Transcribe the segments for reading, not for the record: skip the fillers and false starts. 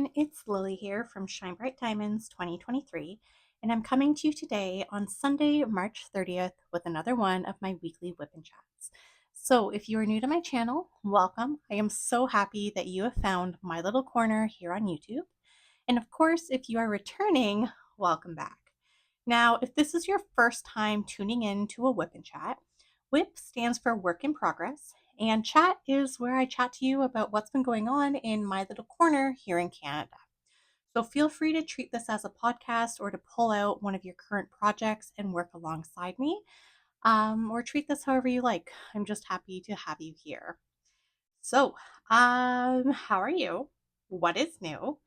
everyone, it's Lily here from Shine Bright Diamonds 2023, and I'm coming to you today on Sunday, March 30th with another one of my weekly WIP'n chats. So if you are new to my channel, welcome. I am so happy that you have found my little corner here on YouTube. And of course, if you are returning, welcome back. Now, if this is your first time tuning in to a WIP'n chat, WIP stands for Work in Progress, and chat is where I chat to you about what's been going on in my little corner here in Canada. So feel free to treat this as a podcast or to pull out one of your current projects and work alongside me, or treat this however you like. I'm just happy to have you here. So, how are you? What is new?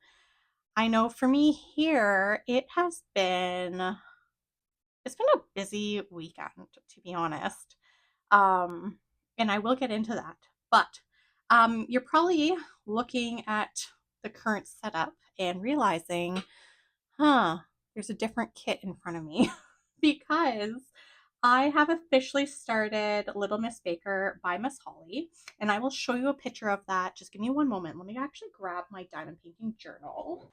I know for me here, it's been a busy weekend, to be honest. Um, and I will get into that. But you're probably looking at the current setup and realizing, huh, there's a different kit in front of me because I have officially started Little Miss Baker by Miss Holly, and I will show you a picture of that. Just give me one moment. Let me actually grab my diamond painting journal.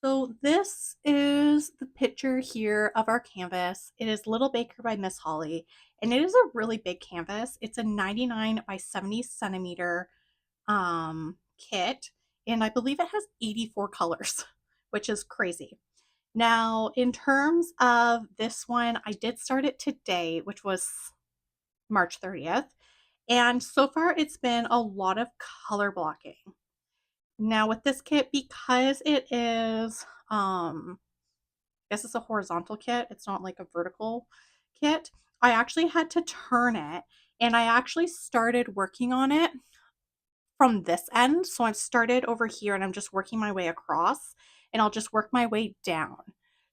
So this is the picture here of our canvas. It is Little Baker by Miss Holly, and it is a really big canvas. It's a 99 by 70 centimeter kit, and I believe it has 84 colors, which is crazy. Now, in terms of this one, I did start it today, which was March 30th, and so far it's been a lot of color blocking. Now with this kit, because it is, I guess it's a horizontal kit, it's not like a vertical kit, I actually had to turn it, and I actually started working on it from this end. So I've started over here and I'm just working my way across, and I'll just work my way down.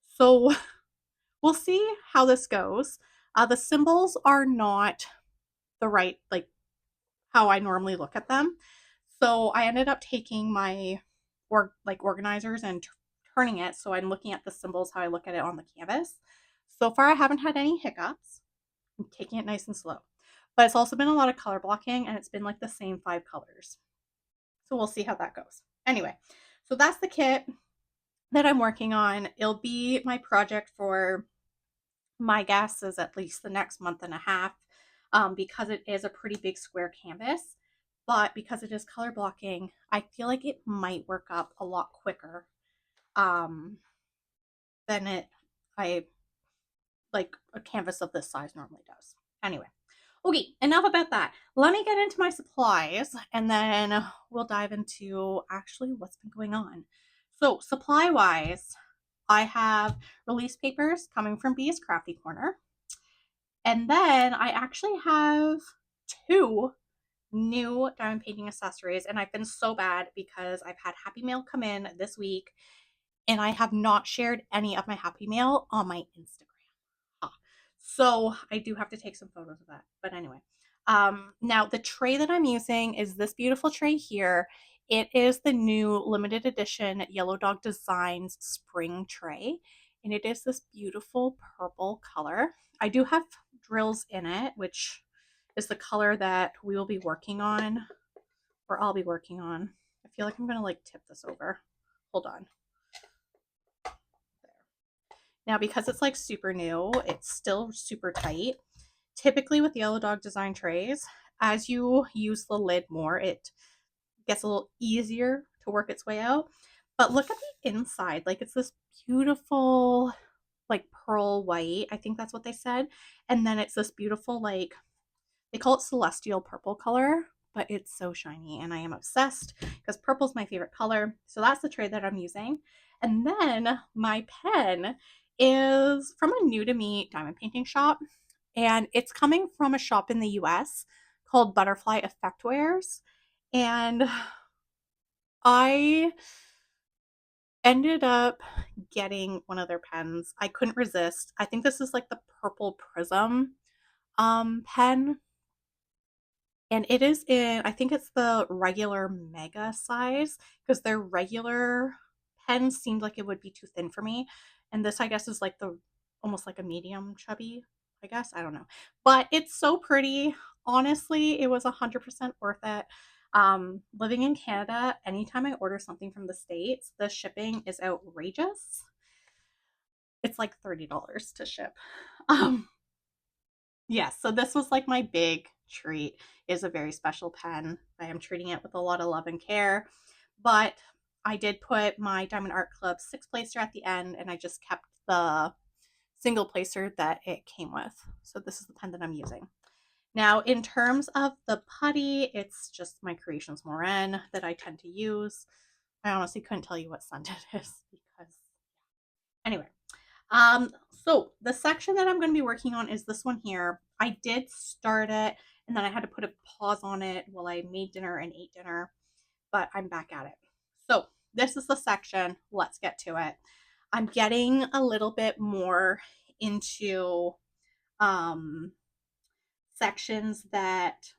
So we'll see how this goes. The symbols are not the right, like how I normally look at them. So I ended up taking my organizers and turning it so I'm looking at the symbols how I look at it on the canvas. So far I haven't had any hiccups. I'm taking it nice and slow. But it's also been a lot of color blocking, and it's been like the same 5 colors. So we'll see how that goes. Anyway, so that's the kit that I'm working on. It'll be my project for, my guess is, at least the next month and a half, because it is a pretty big square canvas. But because it is color blocking, I feel like it might work up a lot quicker um, than I like a canvas of this size normally does. Anyway, okay, enough about that. Let me get into my supplies, and then we'll dive into actually what's been going on. So supply wise, I have release papers coming from Bea's Crafty Corner. And then I actually have 2 new diamond painting accessories, and I've been so bad because I've had Happy Mail come in this week and I have not shared any of my Happy Mail on my Instagram. So I do have to take some photos of that. But anyway, now the tray that I'm using is this beautiful tray here. It is the new limited edition Yellow Dog Designs spring tray, and it is this beautiful purple color. I do have drills in it, which is the color that we will be working on, or I'll be working on. I feel like I'm gonna like tip this over. Hold on. There. Now, because it's like super new, it's still super tight. Typically with Yellow Dog Design trays, as you use the lid more, it gets a little easier to work its way out. But look at the inside. Like, it's this beautiful, like, pearl white. I think that's what they said. And then it's this beautiful, like, they call it celestial purple color, but it's so shiny and I am obsessed because purple's my favorite color. So that's the tray that I'm using. And then my pen is from a new to me diamond painting shop, and it's coming from a shop in the US called Butterfly Effect Wares. And I ended up getting one of their pens. I couldn't resist. I think this is like the Purple Prism pen, and it is in, I think it's the regular mega size, because their regular pen seemed like it would be too thin for me. And this, I guess, is like the, almost like a medium chubby, I guess. I don't know. But it's so pretty. Honestly, it was 100% worth it. Living in Canada, anytime I order something from the States, the shipping is outrageous. It's like $30 to ship. Um, yes, so this was like my big treat. It is a very special pen. I am treating it with a lot of love and care. But I did put my Diamond Art Club six placer at the end, and I just kept the single placer that it came with. So this is the pen that I'm using. Now, in terms of the putty, it's just my Creations Moran that I tend to use. I honestly couldn't tell you what scent it is because, anyway. Um, so the section that I'm going to be working on is this one here. I did start it and then I had to put a pause on it while I made dinner and ate dinner, but I'm back at it. So this is the section. Let's get to it. I'm getting a little bit more into um, sections that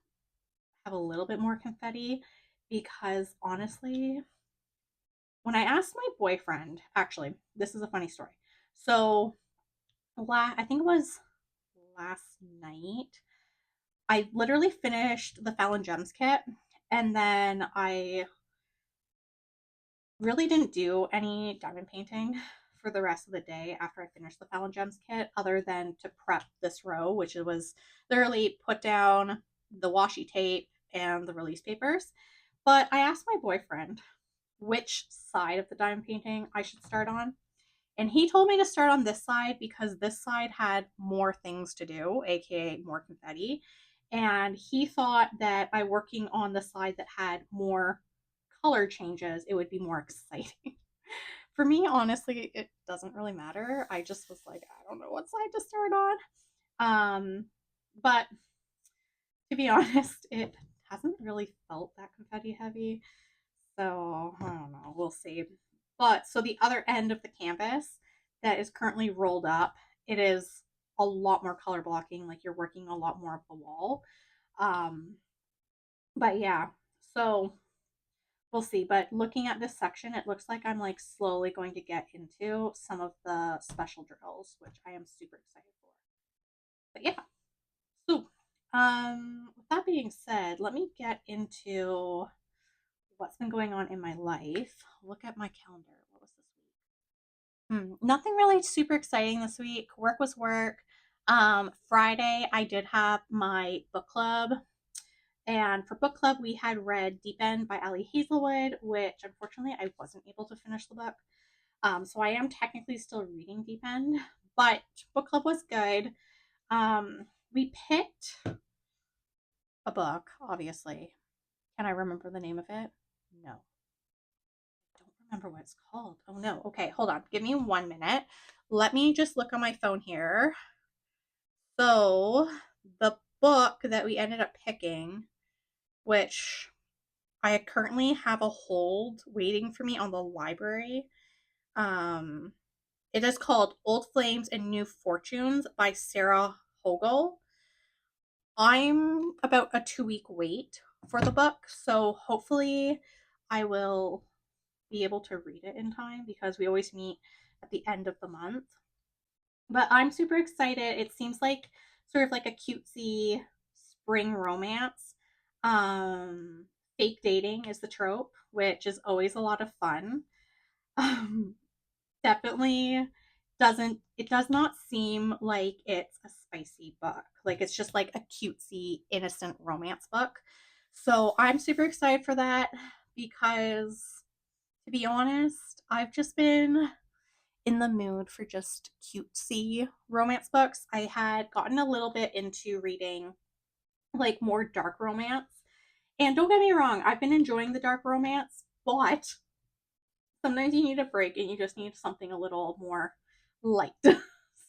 have a little bit more confetti because honestly, when I asked my boyfriend, actually, this is a funny story. So, I think it was last night, I literally finished the Fallon Gems kit and then I really didn't do any diamond painting for the rest of the day after I finished the Fallon Gems kit, other than to prep this row, which it was literally put down the washi tape and the release papers. But I asked my boyfriend which side of the diamond painting I should start on. And he told me to start on this side because this side had more things to do, aka more confetti. And he thought that by working on the side that had more color changes, it would be more exciting. For me, honestly, it doesn't really matter. I just was like, I don't know what side to start on. But to be honest, it hasn't really felt that confetti heavy. So I don't know. We'll see. But so the other end of the canvas that is currently rolled up, it is a lot more color blocking. Like you're working a lot more of the wall. Um, but yeah, so we'll see. But looking at this section, it looks like I'm like slowly going to get into some of the special drills, which I am super excited for. But yeah, so with that being said, let me get into what's been going on in my life. Look at my calendar. What was this week? Nothing really super exciting this week. Work was work. Friday, I did have my book club. And for book club, we had read WIP'n by Ali Hazelwood, which unfortunately I wasn't able to finish the book. So I am technically still reading WIP'n, but book club was good. We picked a book, obviously. Can I remember the name of it? No. Don't remember what it's called. Oh no. Okay, hold on. Give me 1 minute. Let me just look on my phone here. So, the book that we ended up picking, which I currently have a hold waiting for me on the library, um, it is called Old Flames and New Fortunes by Sarah Hogel. I'm about a 2 week wait for the book, so hopefully I will be able to read it in time because we always meet at the end of the month. But I'm super excited. It seems like sort of like a cutesy spring romance. Um, Fake dating is the trope, which is always a lot of fun. Um, Definitely it does not seem like it's a spicy book. Like it's just like a cutesy, innocent romance book. So I'm super excited for that because to be honest, I've just been in the mood for just cutesy romance books. I had gotten a little bit into reading like more dark romance. And don't get me wrong, I've been enjoying the dark romance, but sometimes you need a break and you just need something a little more light.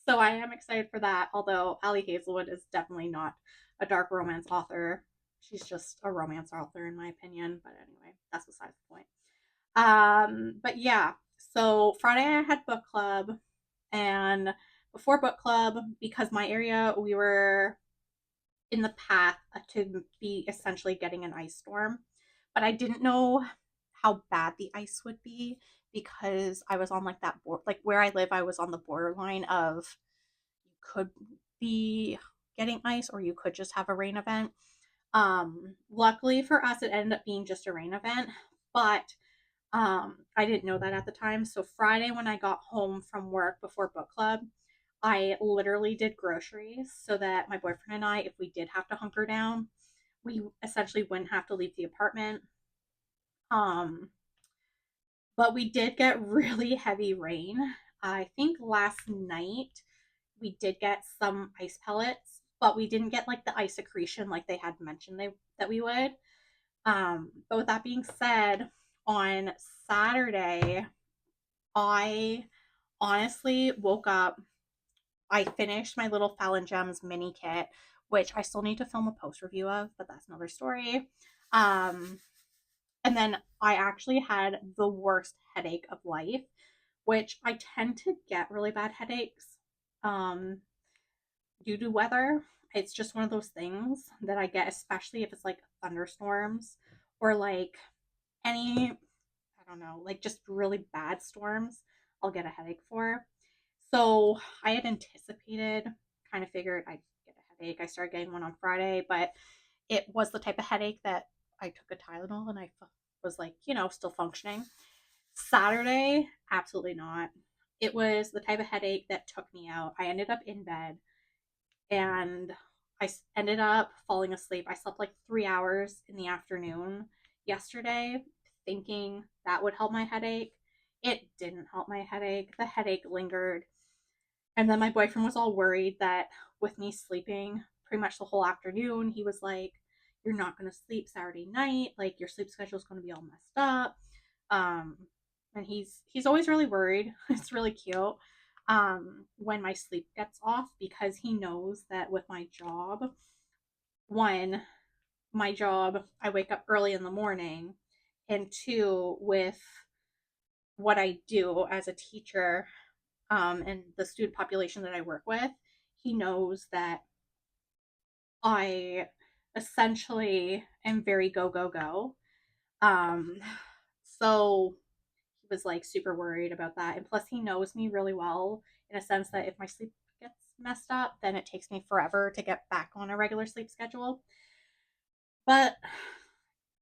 So I am excited for that. Although Ali Hazelwood is definitely not a dark romance author. She's just a romance author in my opinion. But anyway, that's besides the point. But yeah, so Friday I had book club, and before book club, because my area we were in the path to be essentially getting an ice storm, but I didn't know how bad the ice would be because I was on like that board, like where I live, I was on the borderline of you could be getting ice or you could just have a rain event. Luckily for us, it ended up being just a rain event, but I didn't know that at the time. So Friday, when I got home from work before book club, I literally did groceries so that my boyfriend and I, if we did have to hunker down, we essentially wouldn't have to leave the apartment. Um, but we did get really heavy rain. I think last night we did get some ice pellets, but we didn't get like the ice accretion like they had mentioned that we would. But with that being said, on Saturday, I honestly woke up. I finished my little Fallon Gems mini kit, which I still need to film a post review of, but that's another story. Um, and then I actually had the worst headache of life, which I tend to get really bad headaches um, due to weather. It's just one of those things that I get, especially if it's like thunderstorms or like any, I don't know, like just really bad storms, I'll get a headache for. So I had anticipated, kind of figured I'd get a headache. I started getting one on Friday, but it was the type of headache that I took a Tylenol and I was like, still functioning. Saturday, absolutely not. It was the type of headache that took me out. I ended up in bed and I ended up falling asleep. I slept like 3 hours in the afternoon yesterday, thinking that would help my headache. It didn't help my headache. The headache lingered. And then my boyfriend was all worried that with me sleeping pretty much the whole afternoon, he was like, "You're not going to sleep Saturday night. Like your sleep schedule is going to be all messed up." Um, and he's always really worried. It's really cute when my sleep gets off because he knows that with my job, one, my job, I wake up early in the morning, and two, with what I do as a teacher, and the student population that I work with, he knows that I essentially am very go, go, go. Um, so he was like super worried about that. And plus, he knows me really well in a sense that if my sleep gets messed up, then it takes me forever to get back on a regular sleep schedule. But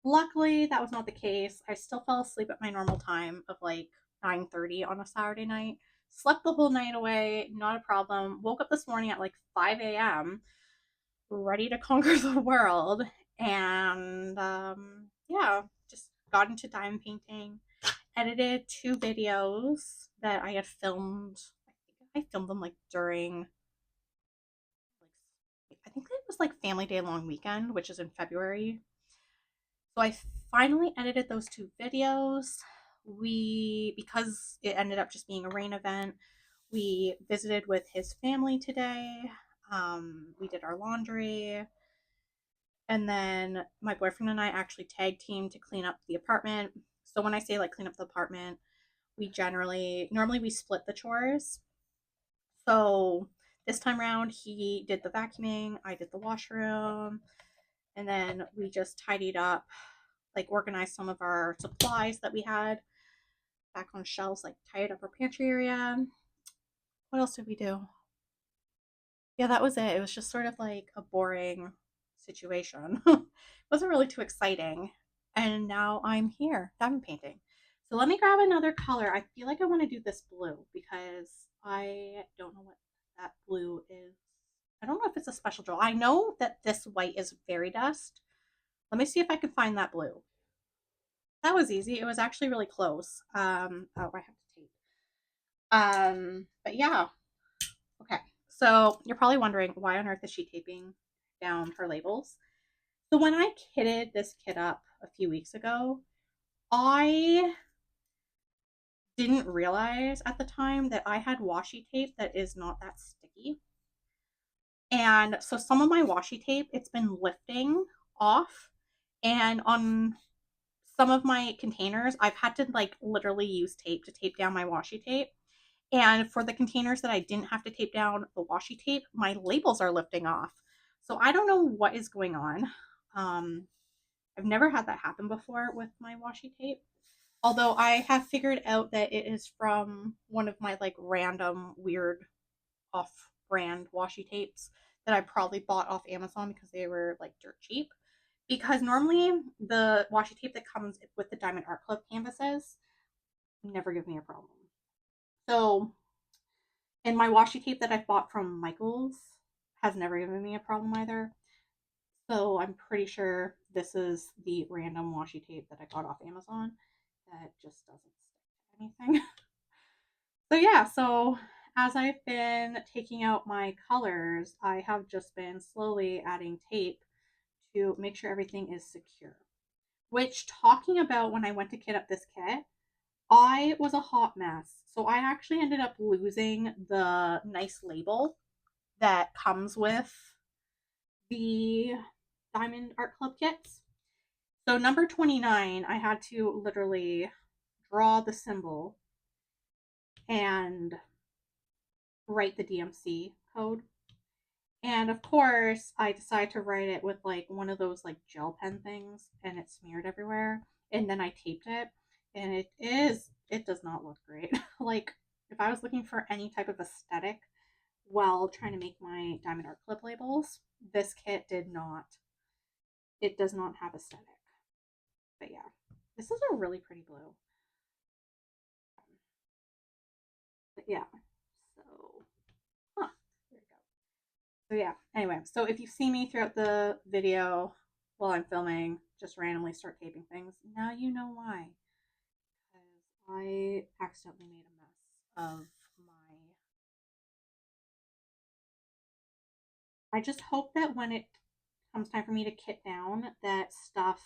luckily, that was not the case. I still fell asleep at my normal time of like 9:30 on a Saturday night. Slept the whole night away, not a problem. Woke up this morning at like 5 a.m., ready to conquer the world. And yeah, just got into diamond painting, edited 2 videos that I had filmed. I think I filmed them like during, like, I think it was like Family Day Long Weekend, which is in February. So I finally edited those 2 videos. Because it ended up just being a rain event, we visited with his family today. We did our laundry. And then my boyfriend and I actually tag team to clean up the apartment. So when I say like clean up the apartment, normally we split the chores. So this time around, he did the vacuuming, I did the washroom, and then we just tidied up, like organized some of our supplies that we had back on shelves, like tidied up our pantry area. What else did we do? Yeah, that was it. It was just sort of like a boring situation. It wasn't really too exciting. And now I'm here, diamond painting. So let me grab another color. I feel like I want to do this blue because I don't know what that blue is. I don't know if it's a special draw. I know that this white is fairy dust. Let me see if I can find that blue. That was easy. It was actually really close. Oh, I have to tape. But yeah, okay. So you're probably wondering why on earth is she taping down her labels? So when I kitted this kit up a few weeks ago, I didn't realize at the time that I had washi tape that is not that sticky. And so some of my washi tape, it's been lifting off. And on some of my containers, I've had to like literally use tape to tape down my washi tape. And for the containers that I didn't have to tape down the washi tape, my labels are lifting off. So I don't know what is going on. Um, I've never had that happen before with my washi tape. Although I have figured out that it is from one of my like random weird off brand washi tapes that I probably bought off Amazon because they were like dirt cheap. because normally the washi tape that comes with the Diamond Art Club canvases never give me a problem. So, and my washi tape that I bought from Michael's has never given me a problem either. So I'm pretty sure this is the random washi tape that I got off Amazon that just doesn't stick to anything. So yeah, so as I've been taking out my colors, I have just been slowly adding tape to make sure everything is secure. Which, talking about when I went to kit up this kit, I was a hot mess. So I actually ended up losing the nice label that comes with the Diamond Art Club kits. So number 29, I had to literally draw the symbol and write the DMC code. And of course, I decided to write it with like one of those like gel pen things and it smeared everywhere. And then I taped it and it does not look great. Like if I was looking for any type of aesthetic while trying to make my Diamond Art Clip labels, this kit it does not have aesthetic. But yeah, this is a really pretty blue. But yeah, so, huh, there we go. So yeah, anyway, so if you see me throughout the video while I'm filming, just randomly start taping things, now you know why. Because I accidentally made a mess of my. I just hope that when it comes time for me to kit down, that stuff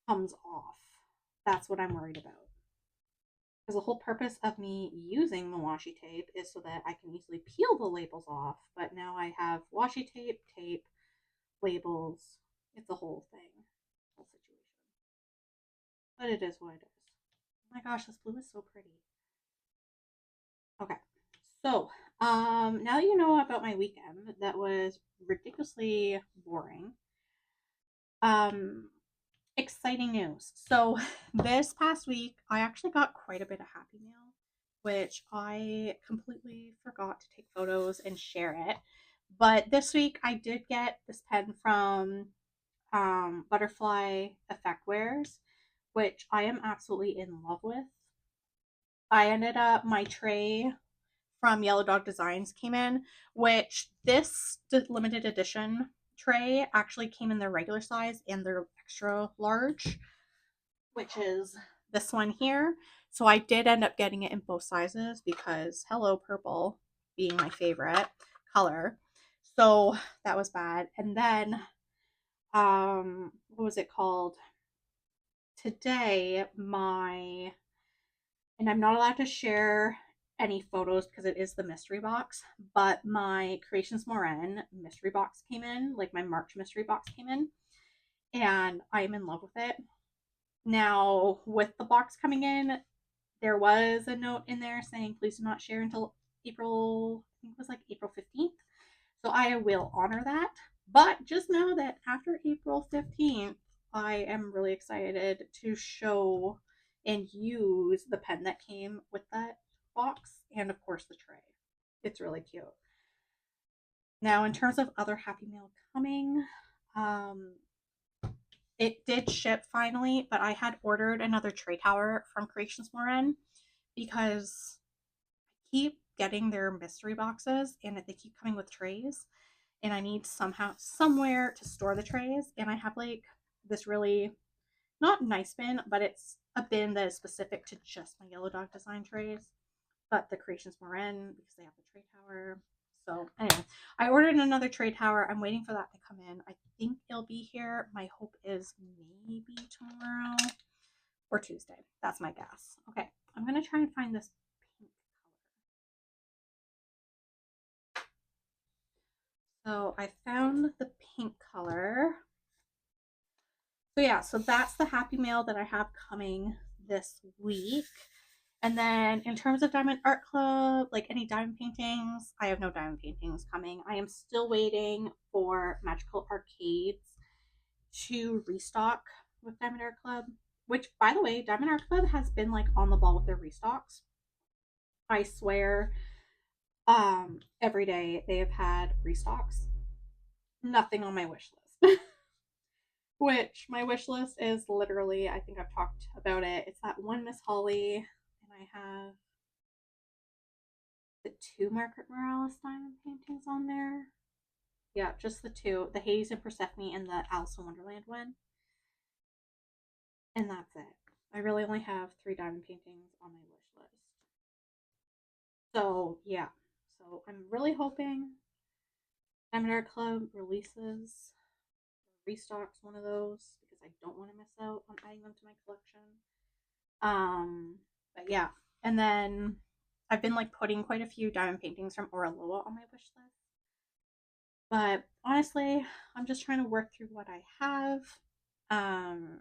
comes off. That's what I'm worried about. Because the whole purpose of me using the washi tape is so that I can easily peel the labels off. But now I have washi tape, labels. It's a whole thing, whole situation. But it is what it is. Oh my gosh, this blue is so pretty. Okay, so now that you know about my weekend, that was ridiculously boring. Um, exciting news. So this past week, I actually got quite a bit of Happy Meal, which I completely forgot to take photos and share it. But this week, I did get this pen from Butterfly Effect Wares, which I am absolutely in love with. I ended up, my tray from Yellow Dog Designs came in, which this limited edition tray actually came in their regular size and their extra large, which is this one here. So I did end up getting it in both sizes because hello purple being my favorite color. So that was bad. And then what was it called? Today my and I'm not allowed to share any photos because it is the mystery box, but my Creations Moran mystery box came in, like my March mystery box came in, and I am in love with it. Now, with the box coming in, there was a note in there saying please do not share until April, I think it was like April 15th. So I will honor that. But just know that after April 15th, I am really excited to show and use the pen that came with that box and, of course, the tray. It's really cute. Now, in terms of other Happy Meal coming, um, it did ship finally, but I had ordered another tray tower from Creations Moran because I keep getting their mystery boxes and they keep coming with trays and I need somehow somewhere to store the trays. And I have like this really not nice bin, but it's a bin that is specific to just my Yellow Dog design trays. But the Creations Moran because they have the tray tower. So anyway, I ordered another tray tower. I'm waiting for that to come in. I think it'll be here. My hope is maybe tomorrow or Tuesday. That's my guess. Okay, I'm gonna try and find this pink color. So I found the pink color. So yeah, so that's the Happy Mail that I have coming this week. And then in terms of Diamond Art Club, like any diamond paintings, I have no diamond paintings coming. I am still waiting for Magical Arcades to restock with Diamond Art Club, which by the way, Diamond Art Club has been like on the ball with their restocks. I swear, every day they have had restocks. Nothing on my wish list. which my wish list is literally, I think I've talked about it. It's that one Miss Holly, and I have the two Margaret Morales diamond paintings on there. Yeah, just the two, the Hades and Persephone and the Alice in Wonderland one. And that's it. I really only have three diamond paintings on my wish list. So, yeah. So, I'm really hoping Diamond Art Club releases, restocks one of those because I don't want to miss out on adding them to my collection. But yeah. And then I've been like putting quite a few diamond paintings from Oraloa on my wish list. But honestly, I'm just trying to work through what I have. Um,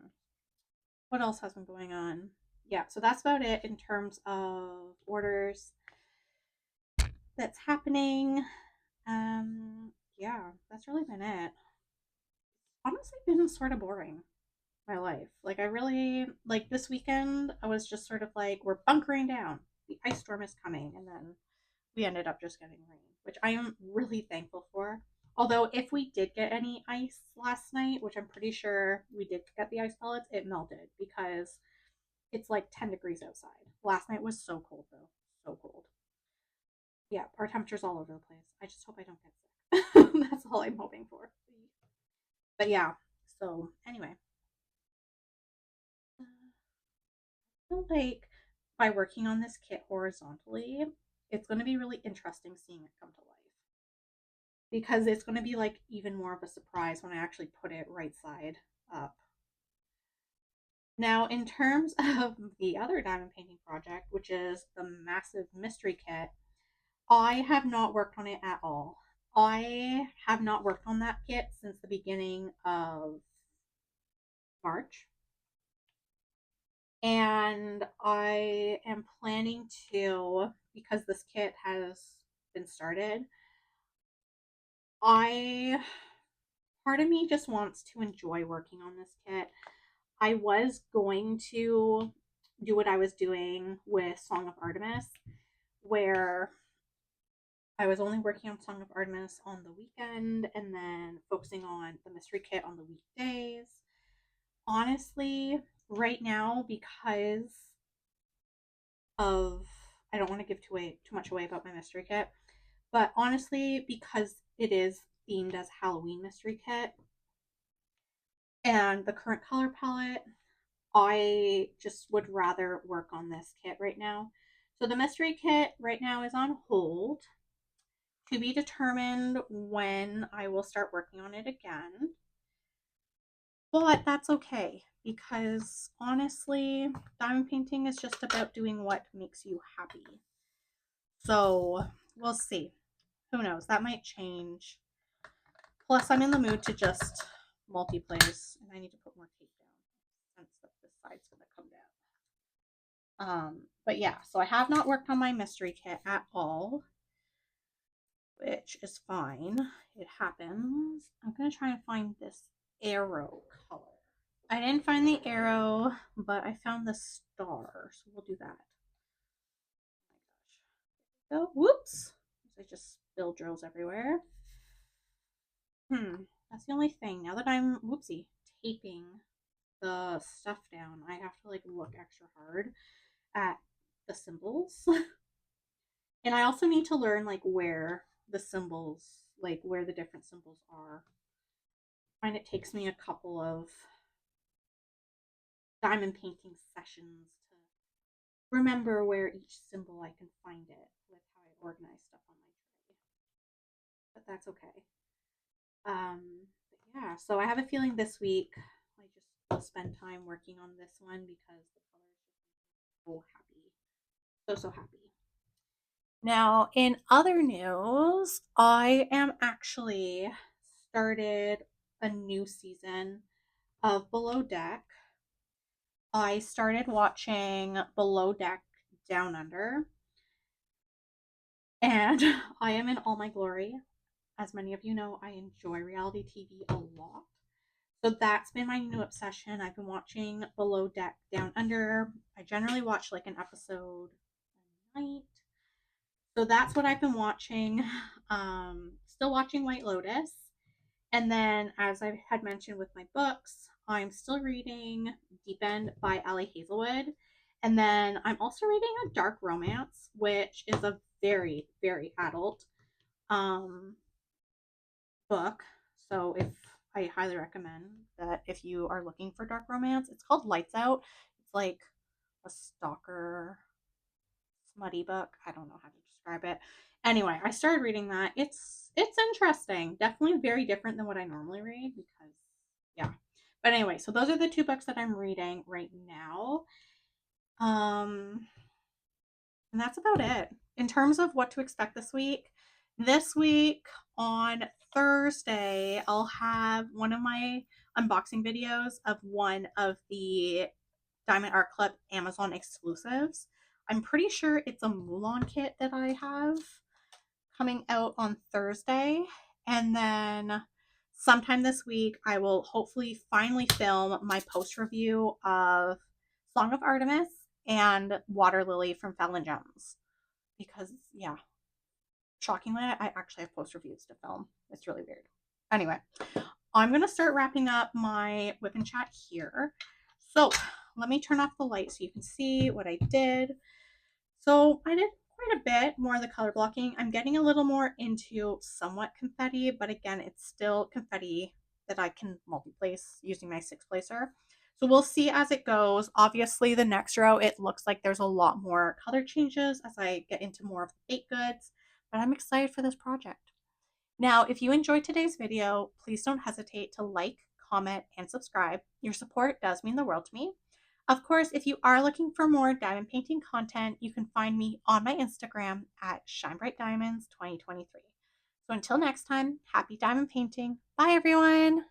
what else has been going on? Yeah, so that's about it in terms of orders that's happening. Yeah, that's really been it. Honestly, been sort of boring my life. Like I really like this weekend. I was just sort of like we're bunkering down. The ice storm is coming, and then we ended up just getting rain, which I am really thankful for. Although if we did get any ice last night, which I'm pretty sure we did get the ice pellets, it melted because it's like 10 degrees outside. Last night was so cold though. So cold. Yeah, our temperature's all over the place. I just hope I don't get sick. That's all I'm hoping for. But yeah, so anyway. I feel like by working on this kit horizontally, it's going to be really interesting seeing it come to life. Because it's going to be like even more of a surprise when I actually put it right side up. Now, in terms of the other diamond painting project, which is the massive mystery kit, I have not worked on it at all. I have not worked on that kit since the beginning of March. And I am planning to, because this kit has been started, I, part of me just wants to enjoy working on this kit. I was going to do what I was doing with Song of Artemis, where I was only working on Song of Artemis on the weekend and then focusing on the mystery kit on the weekdays. Honestly, right now, because of I don't want to give too much away about my mystery kit, but honestly, because it is themed as Halloween mystery kit and the current color palette, I just would rather work on this kit right now. So the mystery kit right now is on hold to be determined when I will start working on it again. But that's okay because honestly, diamond painting is just about doing what makes you happy. So we'll see. Who knows? That might change. Plus, I'm in the mood to just multi-place, and I need to put more tape down since this side's going to come down. But yeah, so I have not worked on my mystery kit at all, which is fine. It happens. I'm going to try and find this arrow color. I didn't find the arrow, but I found the star, so we'll do that. Oh my gosh. Oh, whoops. I just spilled drills everywhere. That's the only thing. Now that I'm, whoopsie, taping the stuff down, I have to like look extra hard at the symbols. And I also need to learn like where the symbols, like where the different symbols are. I find it takes me a couple of diamond painting sessions to remember where each symbol I can find it with how I organize stuff on my tray. But that's okay. But yeah, so I have a feeling this week I just will spend time working on this one because the colors just so happy. So happy. Now, in other news, I am actually started a new season of Below Deck. I started watching Below Deck Down Under, and I am in all my glory. As many of you know, I enjoy reality TV a lot. So that's been my new obsession. I've been watching Below Deck Down Under. I generally watch like an episode a night. So that's what I've been watching. Still watching White Lotus. And then, as I had mentioned with my books, I'm still reading Deep End by Ali Hazelwood. And then I'm also reading a dark romance, which is a very, very adult um, book. So if I highly recommend that if you are looking for dark romance, it's called Lights Out. It's like a stalker smutty book. I don't know how to describe it. Anyway, I started reading that. It's interesting. Definitely very different than what I normally read because yeah. But anyway, so those are the two books that I'm reading right now. Um and that's about it. In terms of what to expect this week on Thursday, I'll have one of my unboxing videos of one of the Diamond Art Club Amazon exclusives. I'm pretty sure it's a Mulan kit that I have coming out on Thursday. And then sometime this week, I will hopefully finally film my post review of Song of Artemis and Water Lily from Fallon Gems. Because, yeah, shockingly, I actually have post reviews to film. It's really weird. Anyway, I'm going to start wrapping up my WIP'n chat here. So let me turn off the light so you can see what I did. So I did quite a bit more of the color blocking. I'm getting a little more into somewhat confetti, but again, it's still confetti that I can multi-place using my 6-placer. So we'll see as it goes. Obviously, the next row, it looks like there's a lot more color changes as I get into more of the baked goods, but I'm excited for this project. Now, if you enjoyed today's video, please don't hesitate to like, comment, and subscribe. Your support does mean the world to me. Of course, if you are looking for more diamond painting content, you can find me on my Instagram at ShineBrightDiamonds2023. So until next time, happy diamond painting. Bye, everyone.